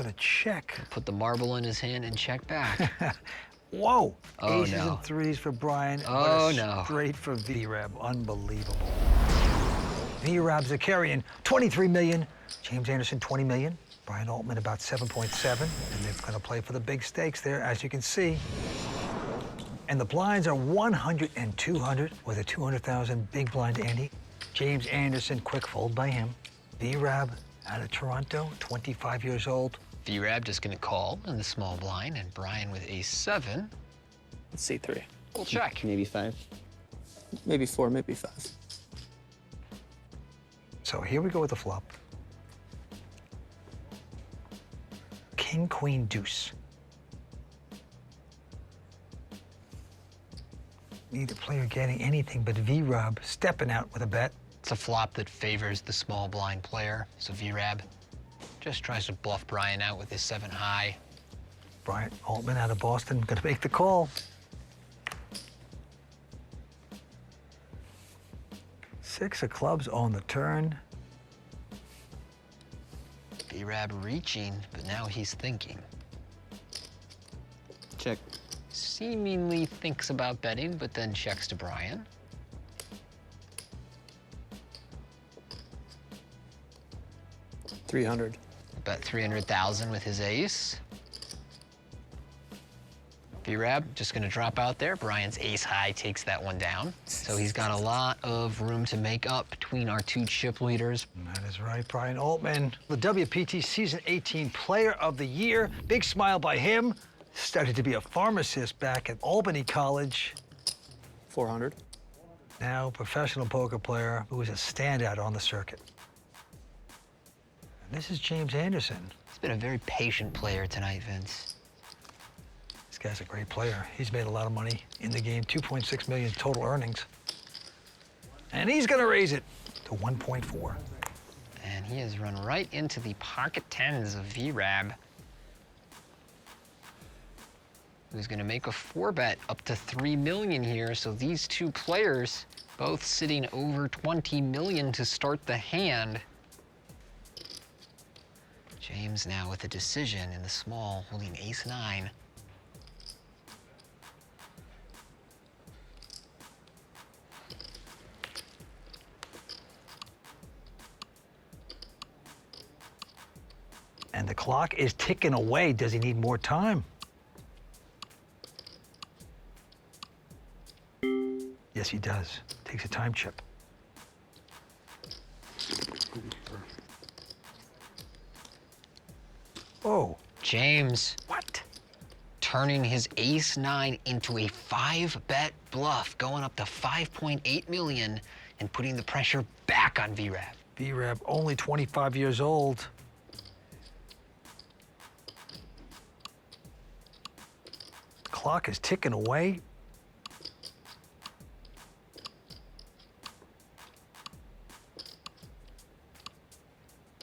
gonna check. Put the marble in his hand and check back. Whoa! Oh, Aces no. and threes for Brian. Oh, What a no. straight for VRAB. Unbelievable. VRAB Zakarian, 23 million. James Anderson, 20 million. Brian Altman, about 7.7. And they're going to play for the big stakes there, as you can see. And the blinds are 100 and 200 with a 200,000 big blind Andy. James Anderson, quick fold by him. VRAB out of Toronto, 25 years old. VRAB just gonna call in the small blind, and Brian with ace-7. Let's see, 3. We'll check. Maybe 5. Maybe 4, maybe 5. So here we go with the flop. King, queen, deuce. Neither player getting anything but VRAB stepping out with a bet. It's a flop that favors the small blind player, so VRAB just tries to bluff Brian out with his 7 high. Brian Altman out of Boston, gonna make the call. 6 of clubs on the turn. VRAB reaching, but now he's thinking. Check. Seemingly thinks about betting, but then checks to Brian. $300. Bet 300,000 with his ace. VRAB just gonna drop out there. Brian's ace high takes that one down. So he's got a lot of room to make up between our 2 chip leaders. That is right, Brian Altman. The WPT Season 18 Player of the Year. Big smile by him. Started to be a pharmacist back at Albany College. 400. Now professional poker player who is a standout on the circuit. And this is James Anderson. He's been a very patient player tonight, Vince. This guy's a great player. He's made a lot of money in the game, 2.6 million total earnings. And he's gonna raise it to 1.4. And he has run right into the pocket 10s of VRAB, who's gonna make a 4-bet up to 3 million here. So these 2 players both sitting over 20 million to start the hand. James now with a decision in the small, holding ace-9. And the clock is ticking away. Does he need more time? Yes, he does. Takes a time chip. Oh. James What? turning his ace-9 into a 5-bet bluff, going up to 5.8 million and putting the pressure back on VRAB. VRAB, only 25 years old. Clock is ticking away.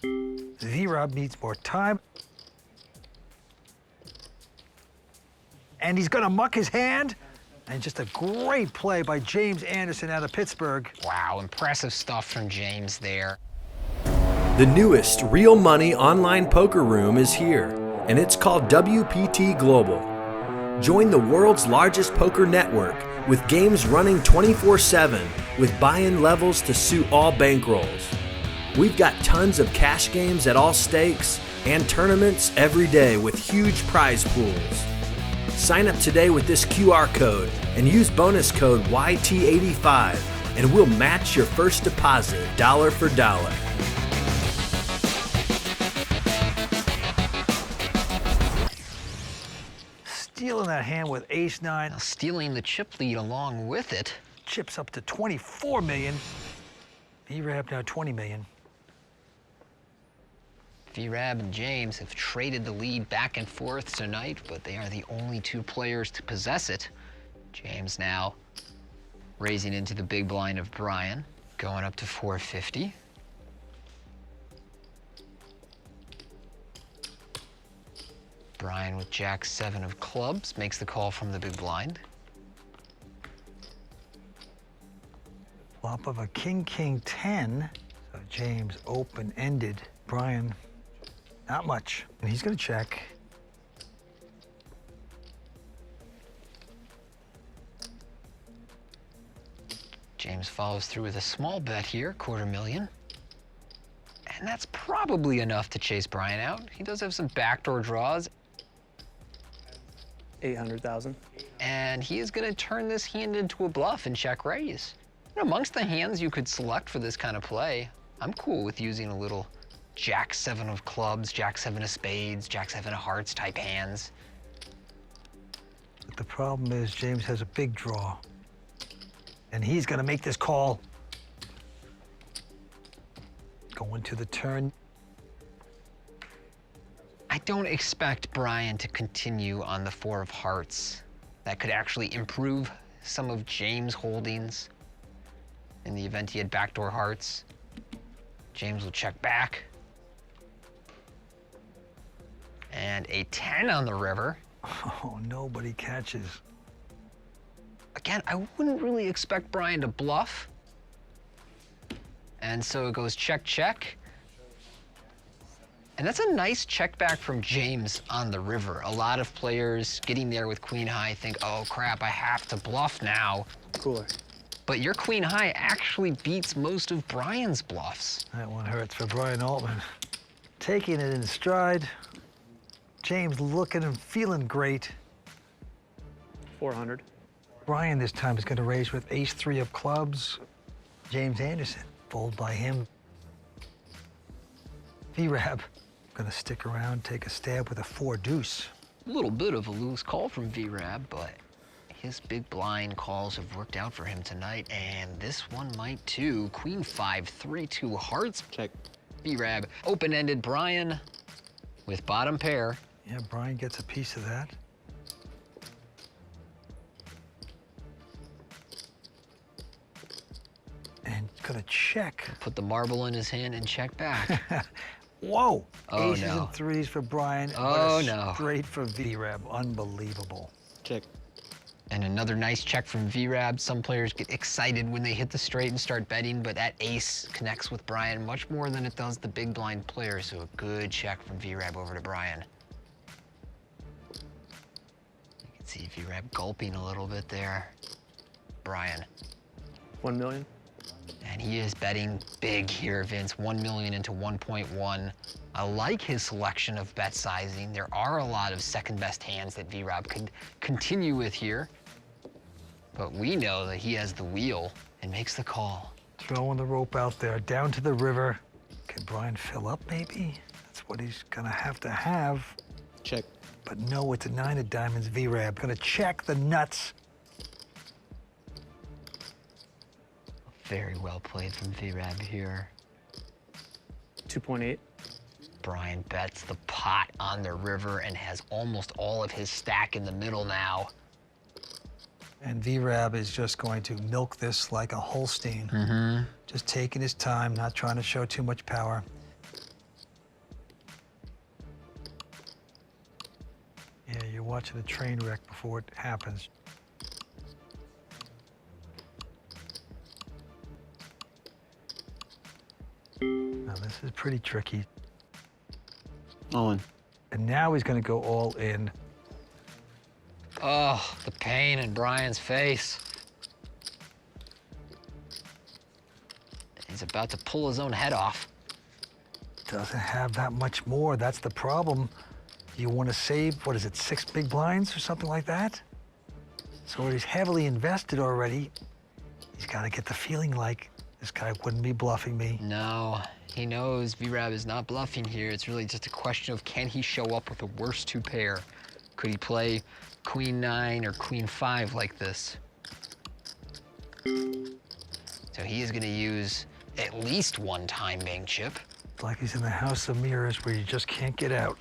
VRAB needs more time. And he's gonna muck his hand. And just a great play by James Anderson out of Pittsburgh. Wow, impressive stuff from James there. The newest real money online poker room is here, and it's called WPT Global. Join the world's largest poker network with games running 24/7 with buy-in levels to suit all bankrolls. We've got tons of cash games at all stakes and tournaments every day with huge prize pools. Sign up today with this QR code and use bonus code YT85 and we'll match your first deposit dollar for dollar. Stealing that hand with ace-9. Now stealing the chip lead along with it. Chips up to 24 million. VRAB now 20 million. VRAB and James have traded the lead back and forth tonight, but they are the only 2 players to possess it. James now raising into the big blind of Brian, going up to 450. Brian with Jack-7 of clubs makes the call from the big blind. Flop of a king, king 10. So James open-ended. Brian Not much. And he's gonna check. James follows through with a small bet here, $250,000. And that's probably enough to chase Brian out. He does have some backdoor draws. 800,000. And he is going to turn this hand into a bluff and check raise. Amongst the hands you could select for this kind of play, I'm cool with using a little Jack 7 of clubs, Jack 7 of spades, Jack 7 of hearts type hands. But the problem is James has a big draw. And he's gonna make this call. Going to the turn. I don't expect Brian to continue on the 4 of hearts. That could actually improve some of James' holdings in the event he had backdoor hearts. James will check back. And a 10 on the river. Oh, nobody catches. Again, I wouldn't really expect Brian to bluff. And so it goes check, check. And that's a nice check back from James on the river. A lot of players getting there with queen high think, oh crap, I have to bluff now. Cooler. But your queen high actually beats most of Brian's bluffs. That one hurts for Brian Altman. Taking it in stride. James looking and feeling great. 400. Brian this time is going to raise with ace-3 of clubs. James Anderson, fold by him. VRAB, going to stick around, take a stab with a 4-deuce. A little bit of a loose call from VRAB, but his big blind calls have worked out for him tonight, and this one might too. Queen 5, 3-2 hearts. Check. VRAB, open-ended Brian with bottom pair. Yeah, Brian gets a piece of that. And gonna check. Put the marble in his hand and check back. Whoa! Oh, Aces no. and 3s for Brian. Oh, but a no. straight for VRAB. Unbelievable. Check. And another nice check from VRAB. Some players get excited when they hit the straight and start betting, but that ace connects with Brian much more than it does the big blind player, so a good check from VRAB over to Brian. You can see VRAB gulping a little bit there. Brian. 1 million. And he is betting big here, Vince. 1 million into 1.1. I like his selection of bet sizing. There are a lot of second best hands that VRAB could continue with here. But we know that he has the wheel and makes the call. Throwing the rope out there, down to the river. Can Brian fill up, maybe? That's what he's gonna have to have. Check. But no, it's a 9 of diamonds, VRAB. Gonna check the nuts. Very well played from VRAB here. 2.8. Brian bets the pot on the river and has almost all of his stack in the middle now. And VRAB is just going to milk this like a Holstein. Just taking his time, not trying to show too much power. Yeah, you're watching a train wreck before it happens. Now this is pretty tricky. All in. And now he's gonna go all in. Oh, the pain in Brian's face. He's about to pull his own head off. Doesn't have that much more, that's the problem. You wanna save, what is it, 6 big blinds or something like that? So he's heavily invested already. He's gotta get the feeling like this guy wouldn't be bluffing me. No, he knows VRAB is not bluffing here. It's really just a question of can he show up with a worse 2 pair? Could he play Queen 9 or Queen 5 like this? So he is gonna use at least 1 time bank chip. It's like he's in the house of mirrors where you just can't get out.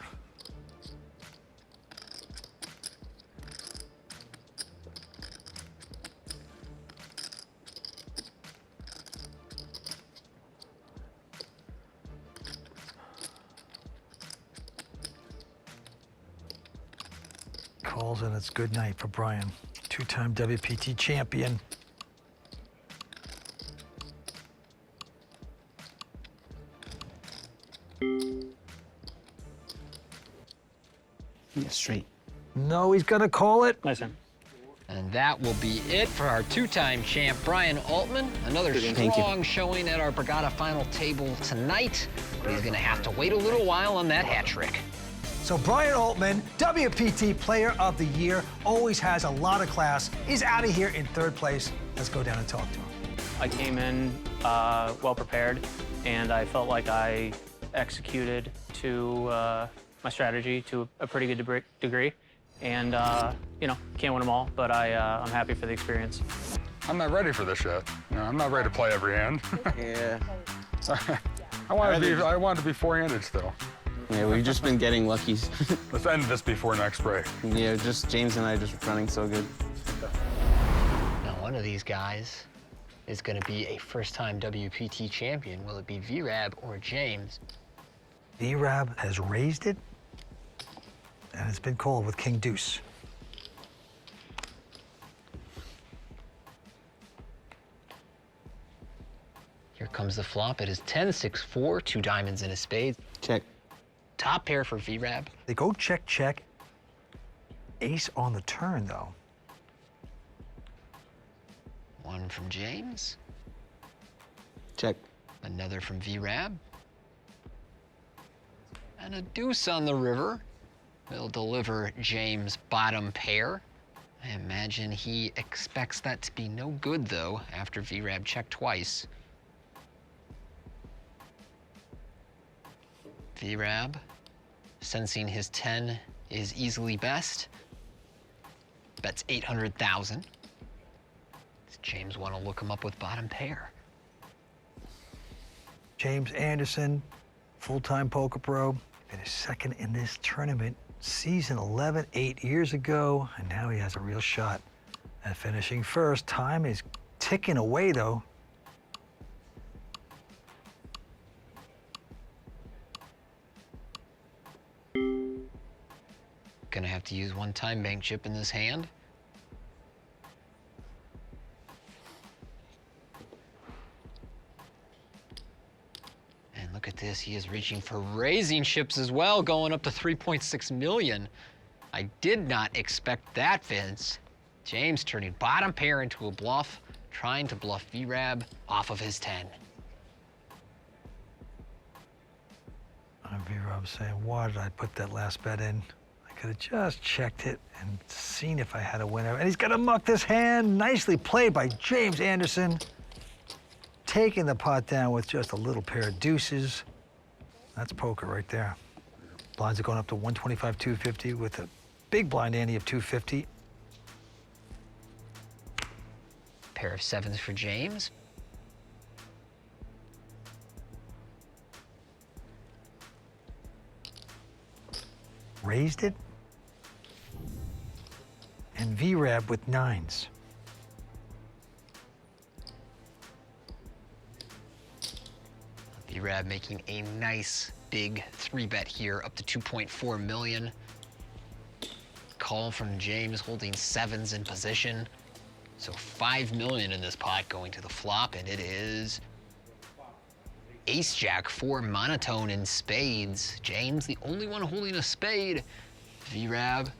Calls and it's good night for Brian. 2-time WPT champion. Yeah, straight. No, he's gonna call it. Nice hand. And that will be it for our two-time champ, Brian Altman. Another Thank you. strong showing at our Borgata final table tonight. But he's gonna have to wait a little while on that hat trick. So Brian Altman, WPT Player of the Year, always has a lot of class. He's out of here in third place. Let's go down and talk to him. I came in well prepared, and I felt like I executed to my strategy to a pretty good degree. And, you know, can't win them all, but I'm happy for the experience. I'm not ready for this yet. You know, I'm not ready to play every hand. Yeah. I want to be four-handed still. Yeah, we've just been getting lucky. Let's end this before next break. Yeah, just James and I just running so good. Now, one of these guys is gonna be a first-time WPT champion. Will it be VRAB or James? VRAB has raised it, and it's been called with King Deuce. Here comes the flop. It is 10-6-4, 2 diamonds and a spade. Check. Top pair for VRAB. They go check, check. Ace on the turn, though. One from James, Check. another from VRAB, and a deuce on the river. Will deliver James' bottom pair. I imagine he expects that to be no good, though, after VRAB checked twice. VRAB, sensing his 10 is easily best, bets 800,000. Does James want to look him up with bottom pair? James Anderson, full-time poker pro, finished second in this tournament, season 11, 8 years ago, and now he has a real shot at finishing first. Time is ticking away, though. Gonna have to use one time bank chip in this hand. And look at this, he is reaching for raising chips as well, going up to 3.6 million. I did not expect that, Vince. James turning bottom pair into a bluff, trying to bluff VRAB off of his 10. VRAB saying, why did I put that last bet in? I could have just checked it and seen if I had a winner. And he's gonna muck this hand. Nicely played by James Anderson. Taking the pot down with just a little pair of deuces. That's poker right there. Blinds are going up to 125, 250 with a big blind ante of 250. Pair of sevens for James. Raised it. And VRAB with nines. VRAB making a nice big 3-bet here, up to 2.4 million. Call from James holding sevens in position. So 5 million in this pot going to the flop, and it is Ace-Jack 4 monotone in spades. James, the only one holding a spade. VRAB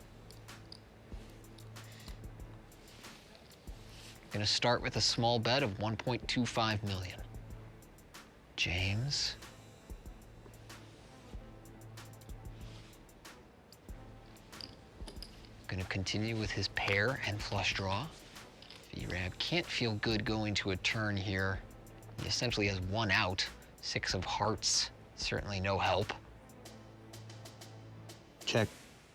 gonna start with a small bet of 1.25 million. James. Gonna continue with his pair and flush draw. VRAB can't feel good going to a turn here. He essentially has one out. 6 of hearts, certainly no help. Check.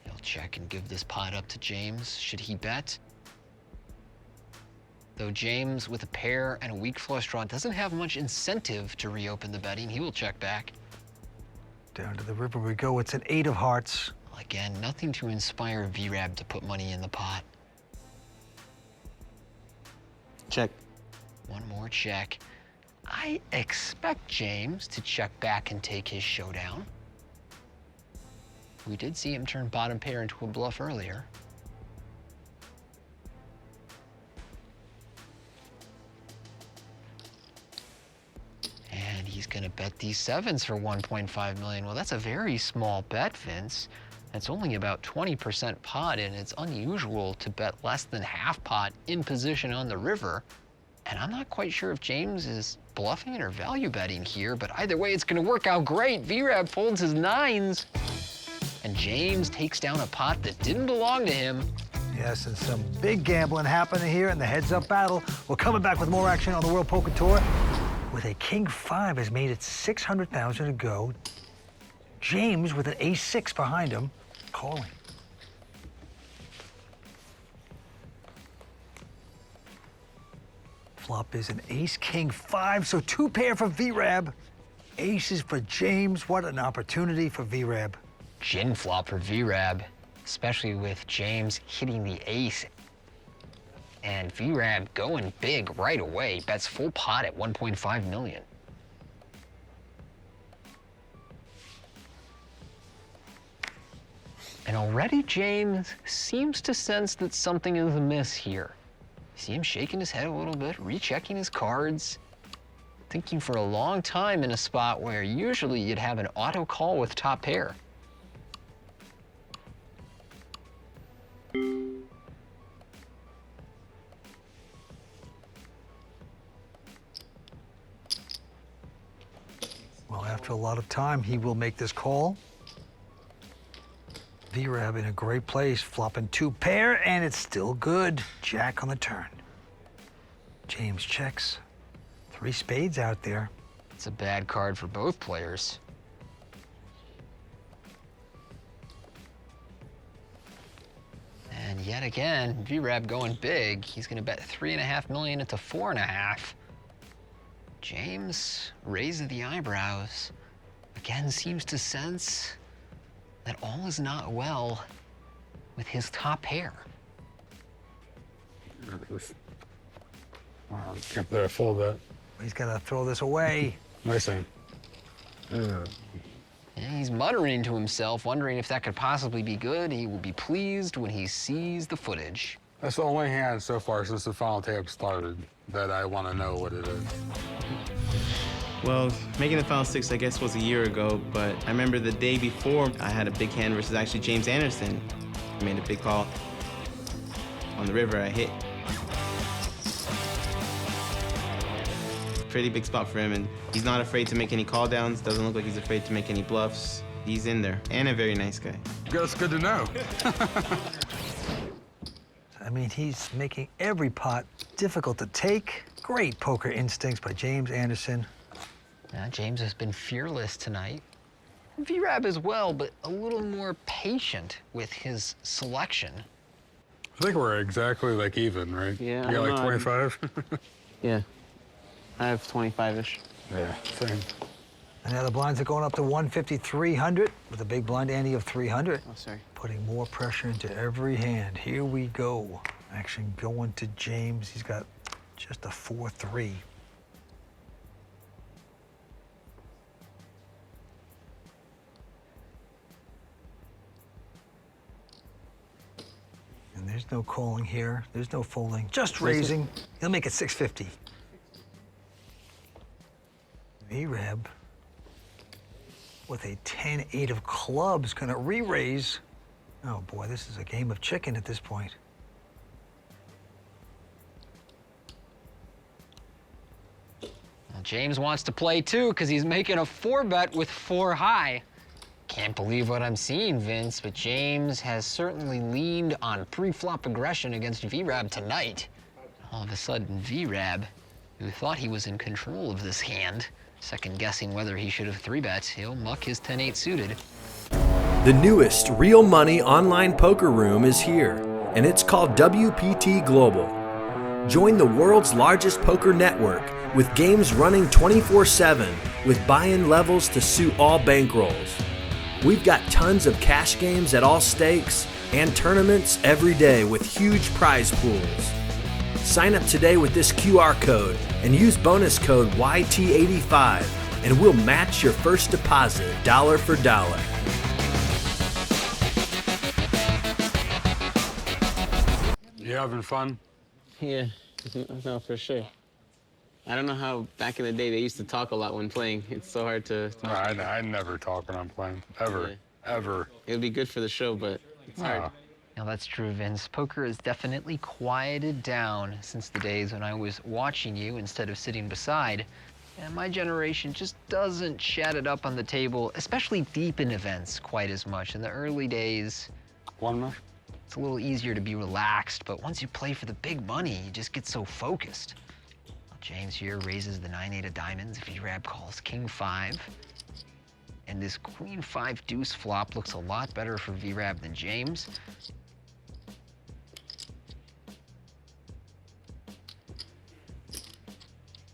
He'll check and give this pot up to James. Should he bet? Though James, with a pair and a weak flush draw, doesn't have much incentive to reopen the betting, he will check back. Down to the river we go. It's an 8 of hearts. Well, again, nothing to inspire VRAB to put money in the pot. Check. One more check. I expect James to check back and take his showdown. We did see him turn bottom pair into a bluff earlier. And he's gonna bet these sevens for 1.5 million. Well, that's a very small bet, Vince. It's only about 20% pot, and it's unusual to bet less than half pot in position on the river. And I'm not quite sure if James is bluffing or value betting here, but either way, it's gonna work out great. VRAB folds his nines, and James takes down a pot that didn't belong to him. Yes, and some big gambling happening here in the heads-up battle. We're coming back with more action on the World Poker Tour. With a King 5 has made it 600,000 to go. James with an Ace-6 behind him, calling. Flop is an Ace King 5, so 2 pair for VRAB. Aces for James. What an opportunity for VRAB. Gin flop for VRAB, especially with James hitting the ace. And VRAB going big right away, bets full pot at 1.5 million. And already James seems to sense that something is amiss here. See him shaking his head a little bit, rechecking his cards, thinking for a long time in a spot where usually you'd have an auto call with top pair. Well, after a lot of time, he will make this call. VRAB in a great place, flopping 2 pair, and it's still good. Jack on the turn. James checks. 3 spades out there. It's a bad card for both players. And yet again, VRAB going big. He's gonna bet 3.5 million into 4.5. James raises the eyebrows. Again, seems to sense that all is not well with his top pair. Can't play a full bet. He's got to throw this away. Nice thing. And he's muttering to himself, wondering if that could possibly be good. He will be pleased when he sees the footage. That's the only hand so far since the final tape started that I want to know what it is. Well, making the final 6, I guess, was a year ago, but I remember the day before, I had a big hand versus actually James Anderson. I made a big call on the river. I hit. Pretty big spot for him, and he's not afraid to make any call downs. Doesn't look like he's afraid to make any bluffs. He's in there, and a very nice guy. That's good to know. I mean, he's making every pot difficult to take. Great poker instincts by James Anderson. Now, James has been fearless tonight. VRAB as well, but a little more patient with his selection. I think we're exactly like even, right? Yeah, You got I like know. 25? Yeah, I have 25-ish. Yeah, same. And now the blinds are going up to 150, 300 with a big blind ante of 300. Oh, sorry. Putting more pressure into every hand. Here we go. Action going to James. He's got just a 4-3. And there's no calling here. There's no folding. Just raising. He'll make it 650. VRAB with a 10-8 of clubs, gonna re-raise. Oh boy, this is a game of chicken at this point. Now, James wants to play too, because he's making a 4-bet with 4 high. Can't believe what I'm seeing, Vince, but James has certainly leaned on pre-flop aggression against VRAB tonight. All of a sudden, VRAB, who thought he was in control of this hand, second-guessing whether he should have 3-bet, he'll muck his 10-8 suited. The newest real money online poker room is here, and it's called WPT Global. Join the world's largest poker network with games running 24/7 with buy-in levels to suit all bankrolls. We've got tons of cash games at all stakes and tournaments every day with huge prize pools. Sign up today with this QR code and use bonus code YT85 and we'll match your first deposit dollar for dollar. You having fun? Yeah, no, for sure. I don't know how back in the day they used to talk a lot when playing. It's so hard to No, I never talk when I'm playing, ever. Yeah. ever. It would be good for the show, but it's hard. Ah. Now that's true, Vince. Poker has definitely quieted down since the days when I was watching you instead of sitting beside. And my generation just doesn't chat it up on the table, especially deep in events, quite as much. In the early days, One more. it's a little easier to be relaxed, but once you play for the big money, you just get so focused. Well, James here raises the 9-8 of diamonds. VRAB calls King 5. And this Queen 5 deuce flop looks a lot better for VRAB than James.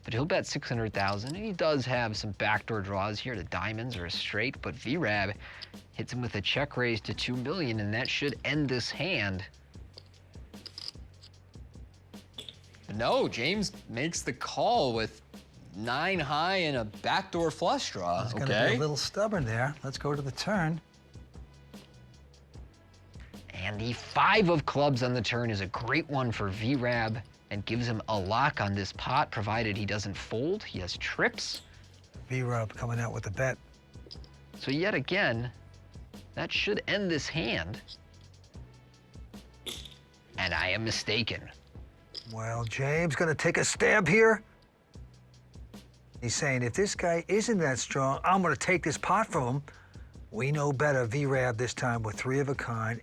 But he'll bet 600,000, and he does have some backdoor draws here to diamonds or a straight, but VRAB hits him with a check raise to 2 million, and that should end this hand. But no, James makes the call with 9 high and a backdoor flush draw. He's going to be a little stubborn there. Let's go to the turn. And the 5 of clubs on the turn is a great one for VRAB and gives him a lock on this pot, provided he doesn't fold. He has trips. V-Rub coming out with a bet. So yet again, that should end this hand. And I am mistaken. Well, James going to take a stab here. He's saying, if this guy isn't that strong, I'm going to take this pot from him. We know better. V-Rab this time with 3 of a kind.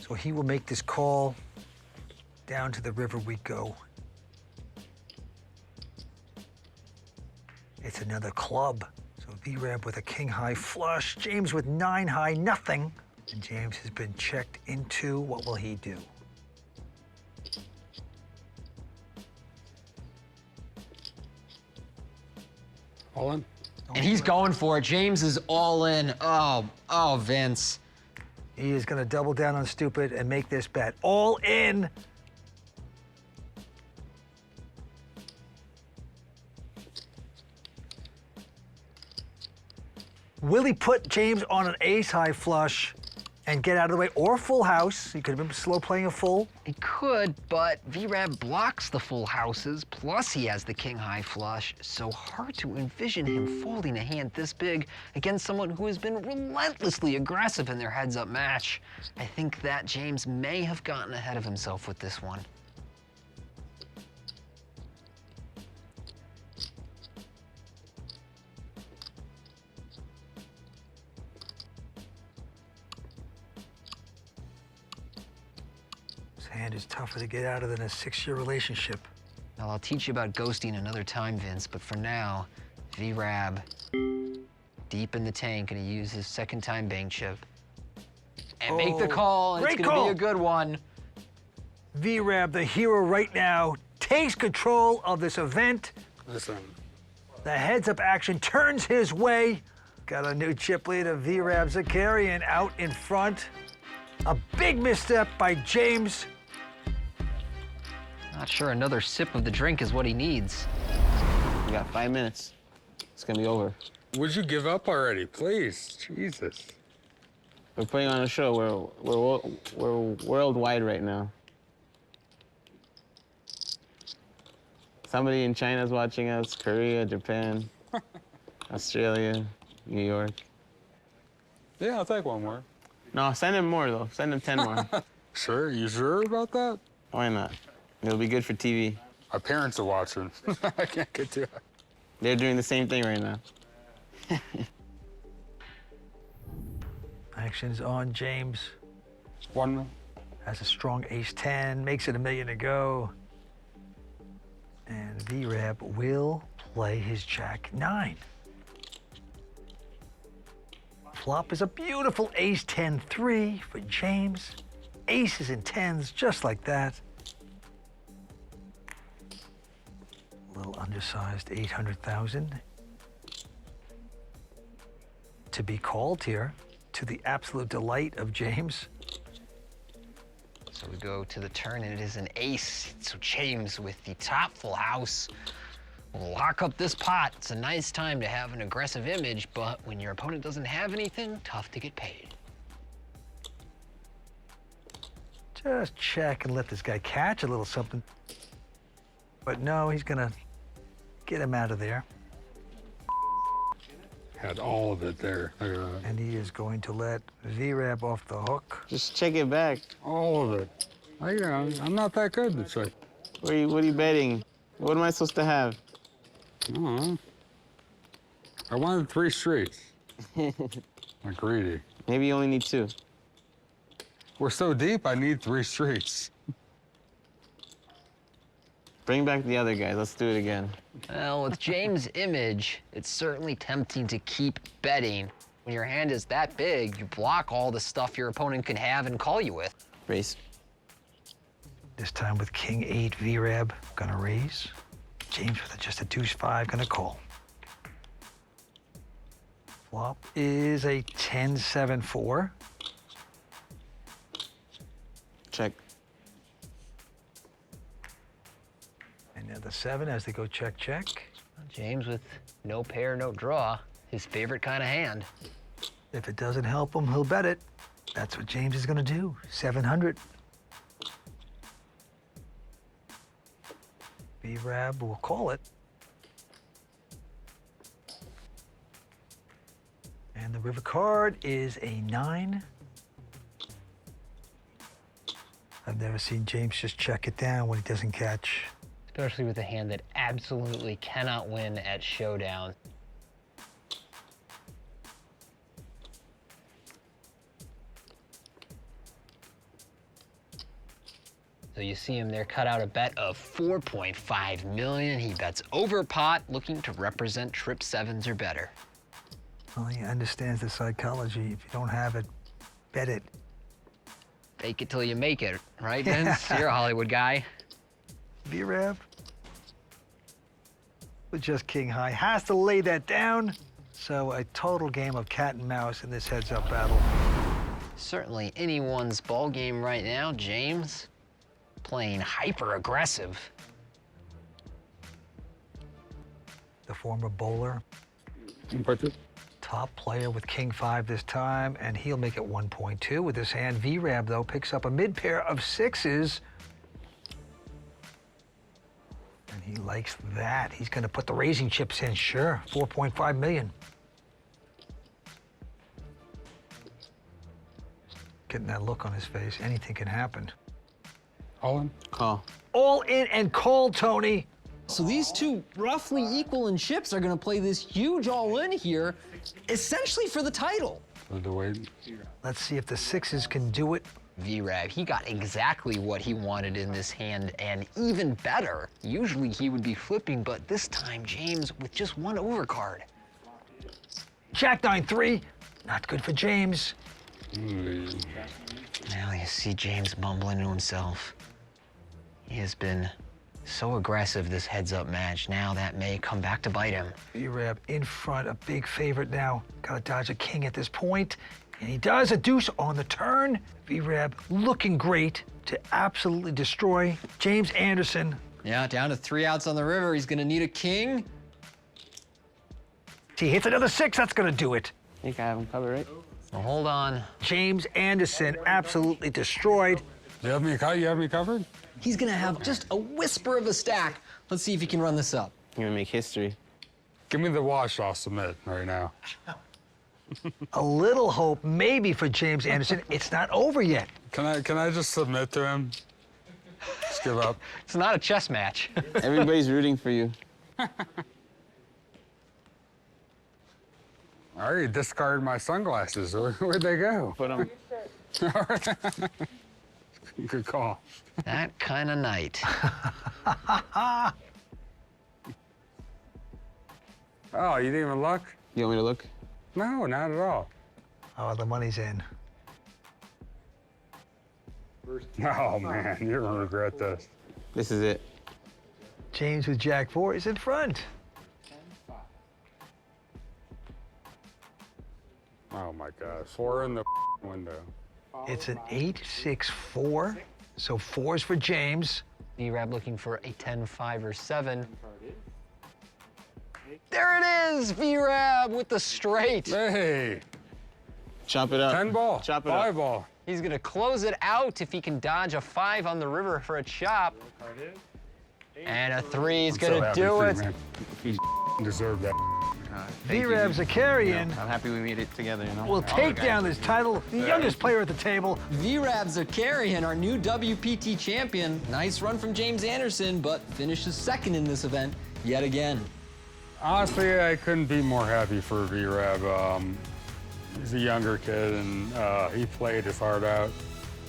So he will make this call. Down to the river we go. It's another club. So V-Rab with a king high flush. James with 9 high, nothing. And James has been checked into. What will he do? All in? And he's going for it. James is all in. Oh, Vince. He is going to double down on stupid and make this bet. All in. Will he put James on an ace-high flush and get out of the way? Or full house. He could have been slow playing a full. He could, but VRAB blocks the full houses, plus he has the king-high flush, so hard to envision him folding a hand this big against someone who has been relentlessly aggressive in their heads-up match. I think that James may have gotten ahead of himself with this one. Hand is tougher to get out of than a 6-year relationship. Well, I'll teach you about ghosting another time, Vince, but for now, VRAB, deep in the tank, gonna use his second time bank chip. And make the call, and it's gonna be a good one. V-Rab, the hero right now, takes control of this event. Listen. The heads-up action turns his way. Got a new chip leader, V-Rab Zakarian, out in front. A big misstep by James. Not sure another sip of the drink is what he needs. We got 5 minutes. It's gonna be over. Would you give up already, please? Jesus. We're putting on a show. We're worldwide right now. Somebody in China's watching us, Korea, Japan, Australia, New York. Yeah, I'll take one more. No, send him more, though. Send him 10 more. Sure? You sure about that? Why not? It'll be good for TV. My parents are watching. I can't get to it. They're doing the same thing right now. Action's on James. One more. Has a strong ace-10, makes it $1 million to go. And V-Rab will play his jack-9. Flop is a beautiful ace-10-3 for James. Aces and 10s, just like that. A little undersized 800,000 to be called here, to the absolute delight of James. So we go to the turn, and it is an ace. So James with the top full house will lock up this pot. It's a nice time to have an aggressive image, but when your opponent doesn't have anything, tough to get paid. Just check and let this guy catch a little something. But no, he's gonna get him out of there. Had all of it there. Look at that. And he is going to let VRAB off the hook. Just check it back. All of it. I'm not that good. It's like, What are you betting? What am I supposed to have? I don't know. I wanted 3 streets. I'm greedy. Maybe you only need 2. We're so deep, I need 3 streets. Bring back the other guys. Let's do it again. Well, with James' image, it's certainly tempting to keep betting. When your hand is that big, you block all the stuff your opponent can have and call you with. Race. This time with King 8, VRAB gonna raise. James with just a deuce 5 gonna call. Flop is a 10-7-4. Check. And now the 7 as they go check, check. James with no pair, no draw, his favorite kind of hand. If it doesn't help him, he'll bet it. That's what James is gonna do. 700. VRAB will call it. And the river card is a 9. I've never seen James just check it down when he doesn't catch. Especially with a hand that absolutely cannot win at showdown. So you see him there cut out a bet of 4.5 million. He bets over pot, looking to represent trip 7s or better. Well, he understands the psychology. If you don't have it, bet it. Fake it till you make it, right, Vince? You're a Hollywood guy. VRAB with just king high has to lay that down. So a total game of cat and mouse in this heads-up battle. Certainly anyone's ball game right now. James playing hyper-aggressive. The former bowler, top player with king 5 this time, and he'll make it 1.2 with this hand. VRAB, though, picks up a mid-pair of 6s. And he likes that. He's going to put the raising chips in, sure. 4.5 million. Getting that look on his face. Anything can happen. All in? Call. All in and call, Tony. So these two roughly equal in chips are gonna play this huge all-in here, essentially for the title. The wait. Let's see if the 6s can do it. VRAB, he got exactly what he wanted in this hand, and even better. Usually he would be flipping, but this time James with just 1 overcard. Jack 9-3. Not good for James. Now you see James mumbling to himself. He has been so aggressive this heads-up match. Now that may come back to bite him. VRAB in front, a big favorite now. Gotta dodge a king at this point. And he does a deuce on the turn. VRAB looking great to absolutely destroy James Anderson. Yeah, down to 3 outs on the river. He's gonna need a king. He hits another 6, that's gonna do it. I think I have him covered, right? Well, hold on. James Anderson absolutely destroyed. You have me covered? He's gonna have just a whisper of a stack. Let's see if he can run this up. You're gonna make history. Give me the wash, I'll submit right now. A little hope maybe for James Anderson. It's not over yet. Can I just submit to him? Just give up. It's not a chess match. Everybody's rooting for you. I already discarded my sunglasses. Where'd they go? Put them. Good call. That kind of night. Oh, you didn't even look? You want me to look? No, not at all. Oh, the money's in. Oh, man, you're gonna regret this. This is it. James with Jack 4 is in front. Oh, my God. 4 in the window. It's an 8-6-4, so 4s for James. VRAB looking for a 10, 5, or 7. There it is, VRAB with the straight. Hey, Chop it up. 10 ball, Chop it 5 up. ball. He's gonna close it out if he can dodge a 5 on the river for a chop. And a 3 is I'm so gonna happy do for you, it. man. He deserved that. Thank you. V-Rab Zakarian I'm happy we made it together, you know? will take down this title, the youngest player at the table. V-Rab Zakarian, our new WPT champion. Nice run from James Anderson, but finishes second in this event yet again. Honestly, I couldn't be more happy for V-Rab. He's a younger kid, and he played his heart out.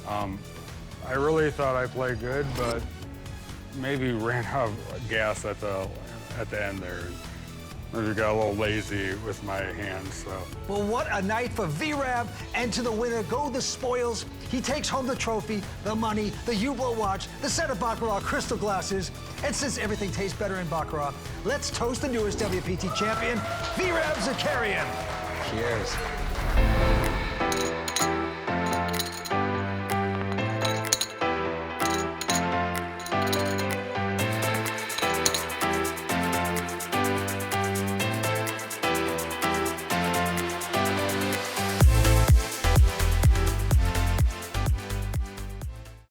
I really thought I played good, but maybe ran out of gas at the end there. Maybe got a little lazy with my hands, so. Well, what a night for V-Rab, and to the winner go the spoils. He takes home the trophy, the money, the U-boat watch, the set of Baccarat crystal glasses. And since everything tastes better in Baccarat, let's toast the newest WPT champion, V-Rab Zakarian. Cheers.